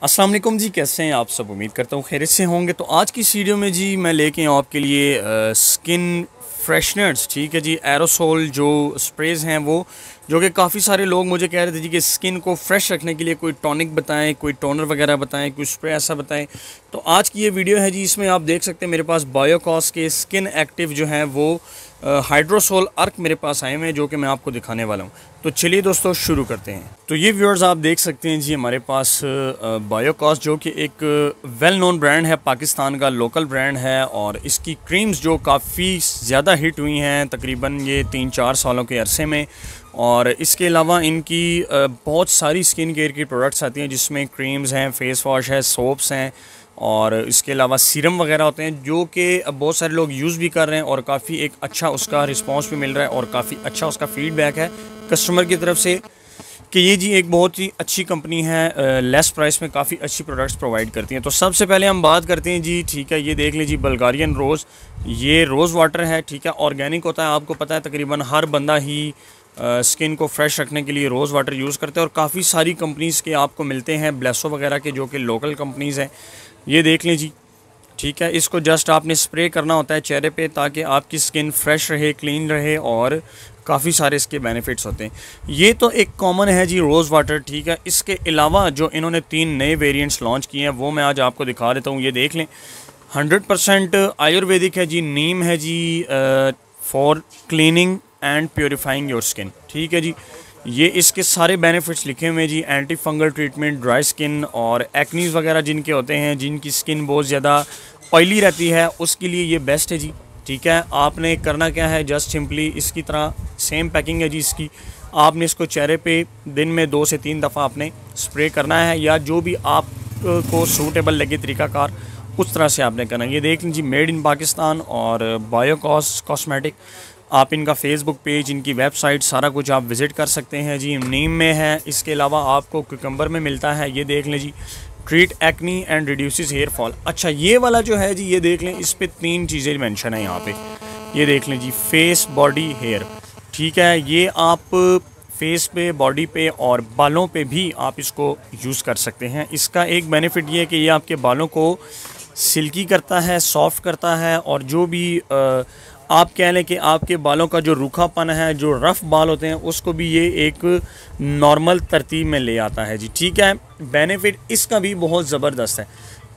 अस्सलाम वालेकुम जी, कैसे हैं आप सब। उम्मीद करता हूँ खैरियत से होंगे। तो आज की इस वीडियो में जी मैं लेके आऊँ आपके लिए स्किन फ्रेशनर्स, ठीक है जी, एरोसोल जो स्प्रेज़ हैं वो, जो कि काफ़ी सारे लोग मुझे कह रहे थे जी कि स्किन को फ्रेश रखने के लिए कोई टॉनिक बताएं, कोई टोनर वगैरह बताएं, कोई स्प्रे ऐसा बताएं। तो आज की ये वीडियो है जी, इसमें आप देख सकते हैं मेरे पास बायोकॉस के स्किन एक्टिव जो हैं वो हाइड्रोसोल अर्क मेरे पास आए हुए हैं, जो कि मैं आपको दिखाने वाला हूँ। तो चलिए दोस्तों शुरू करते हैं। तो ये व्यूअर्स आप देख सकते हैं जी, हमारे पास बायोकॉस जो कि एक वेल नोन ब्रांड है, पाकिस्तान का लोकल ब्रांड है, और इसकी क्रीम्स जो काफ़ी ज़्यादा हिट हुई हैं तकरीबन ये 3-4 सालों के अरसे में। और इसके अलावा इनकी बहुत सारी स्किन केयर की प्रोडक्ट्स आती हैं, जिसमें क्रीम्स हैं, फेस वॉश है, सोप्स हैं, और इसके अलावा सीरम वगैरह होते हैं, जो कि बहुत सारे लोग यूज़ भी कर रहे हैं और काफ़ी एक अच्छा उसका रिस्पांस भी मिल रहा है और काफ़ी अच्छा उसका फीडबैक है कस्टमर की तरफ से कि ये जी एक बहुत ही अच्छी कंपनी है, लेस प्राइस में काफ़ी अच्छी प्रोडक्ट्स प्रोवाइड करती हैं। तो सबसे पहले हम बात करते हैं जी, ठीक है, ये देख लीजिए बल्गारियन रोज़, ये रोज़ वाटर है, ठीक है, ऑर्गेनिक होता है। आपको पता है तकरीबन हर बंदा ही स्किन को फ्रेश रखने के लिए रोज़ वाटर यूज़ करते हैं, और काफ़ी सारी कंपनीज़ के आपको मिलते हैं, ब्लेसो वगैरह के, जो कि लोकल कंपनीज़ हैं। ये देख लें जी, ठीक है, इसको जस्ट आपने स्प्रे करना होता है चेहरे पे ताकि आपकी स्किन फ्रेश रहे, क्लीन रहे, और काफ़ी सारे इसके बेनिफिट्स होते हैं। ये तो एक कॉमन है जी रोज़ वाटर, ठीक है। इसके अलावा जो इन्होंने 3 नए वेरिएंट्स लॉन्च किए हैं वो मैं आज आपको दिखा देता हूँ। ये देख लें, 100% आयुर्वेदिक है जी, नीम है जी, for cleaning and purifying your skin, ठीक है जी। ये इसके सारे बेनिफिट्स लिखे हुए हैं जी, anti fungal treatment, dry skin और एक्नीज़ वगैरह जिनके होते हैं, जिनकी स्किन बहुत ज़्यादा ऑयली रहती है, उसके लिए ये बेस्ट है जी, ठीक है। आपने करना क्या है, जस्ट सिंपली इसकी तरह सेम पैकिंग है जी इसकी, आपने इसको चेहरे पे दिन में 2 से 3 दफ़ा आपने स्प्रे करना है, या जो भी आपको सूटेबल लगे तरीक़ाकार उस तरह से आपने करना है। ये देख लीजिए, मेड इन पाकिस्तान और बायोकॉस कॉस्मेटिक। आप इनका फेसबुक पेज, इनकी वेबसाइट, सारा कुछ आप विज़िट कर सकते हैं जी। नीम में है, इसके अलावा आपको कुकम्बर में मिलता है। ये देख लें जी, treat acne and reduces hair fall. अच्छा, ये वाला जो है जी, ये देख लें, इस पर 3 चीज़ें मेंशन है यहाँ पे। ये देख लें जी, फेस, बॉडी, हेयर, ठीक है। ये आप फेस पे, बॉडी पे और बालों पे भी आप इसको यूज़ कर सकते हैं। इसका एक बेनिफिट ये है कि ये आपके बालों को सिल्की करता है, सॉफ्ट करता है, और जो भी आप कह लें कि आपके बालों का जो रूखापन है, जो रफ़ बाल होते हैं, उसको भी ये एक नॉर्मल तरतीब में ले आता है जी, ठीक है। बेनिफिट इसका भी बहुत ज़बरदस्त है।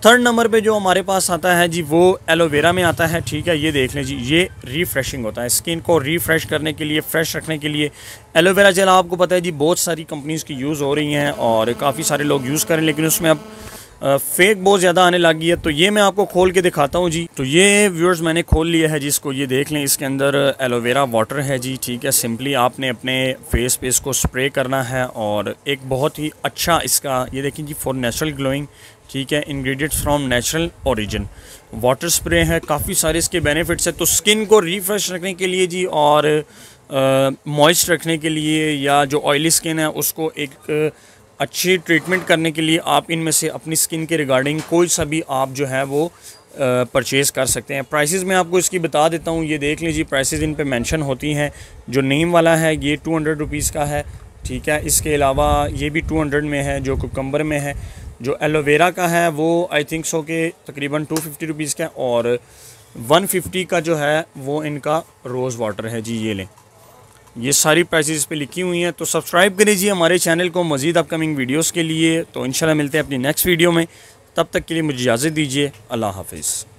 3rd नंबर पे जो हमारे पास आता है जी, वो एलोवेरा में आता है, ठीक है। ये देख लें जी, ये रिफ़्रेशिंग होता है, स्किन को रिफ़्रेश करने के लिए, फ्रेश रखने के लिए। एलोवेरा जेल आपको पता है जी, बहुत सारी कंपनीज़ की यूज़ हो रही हैं और काफ़ी सारे लोग यूज़ करें, लेकिन उसमें अब फेक बहुत ज़्यादा आने लगी है। तो ये मैं आपको खोल के दिखाता हूँ जी। तो ये व्यूअर्स मैंने खोल लिया है जिसको, ये देख लें, इसके अंदर एलोवेरा वाटर है जी, ठीक है। सिंपली आपने अपने फेस पे इसको स्प्रे करना है, और एक बहुत ही अच्छा इसका, ये देखिए जी, फॉर नेचुरल ग्लोइंग, ठीक है, ingredients from natural origin water spray है। काफ़ी सारे इसके बेनिफिट्स हैं। तो स्किन को रिफ्रेश रखने के लिए जी, और मॉइस्ट रखने के लिए, या जो ऑयली स्किन है उसको एक अच्छी ट्रीटमेंट करने के लिए आप इनमें से अपनी स्किन के रिगार्डिंग कोई सा भी आप जो है वो परचेज़ कर सकते हैं। प्राइसेस मैं आपको इसकी बता देता हूँ। ये देख लीजिए, प्राइसेस इन पे मेंशन होती हैं। जो नीम वाला है ये 200 रुपीज़ का है, ठीक है। इसके अलावा ये भी 200 में है, जो कुकम्बर में है। जो एलोवेरा का है वो आई थिंक सो के तकरीबन 250 रुपीज़ का, और 150 का जो है वो इनका रोज़ वाटर है जी। ये लें, ये सारी प्राइसेस पे लिखी हुई हैं। तो सब्सक्राइब करिए हमारे चैनल को मज़ीद अपकमिंग वीडियोस के लिए। तो इंशाल्लाह मिलते हैं अपनी नेक्स्ट वीडियो में, तब तक के लिए मुझे इजाज़त दीजिए। अल्लाह हाफिज़।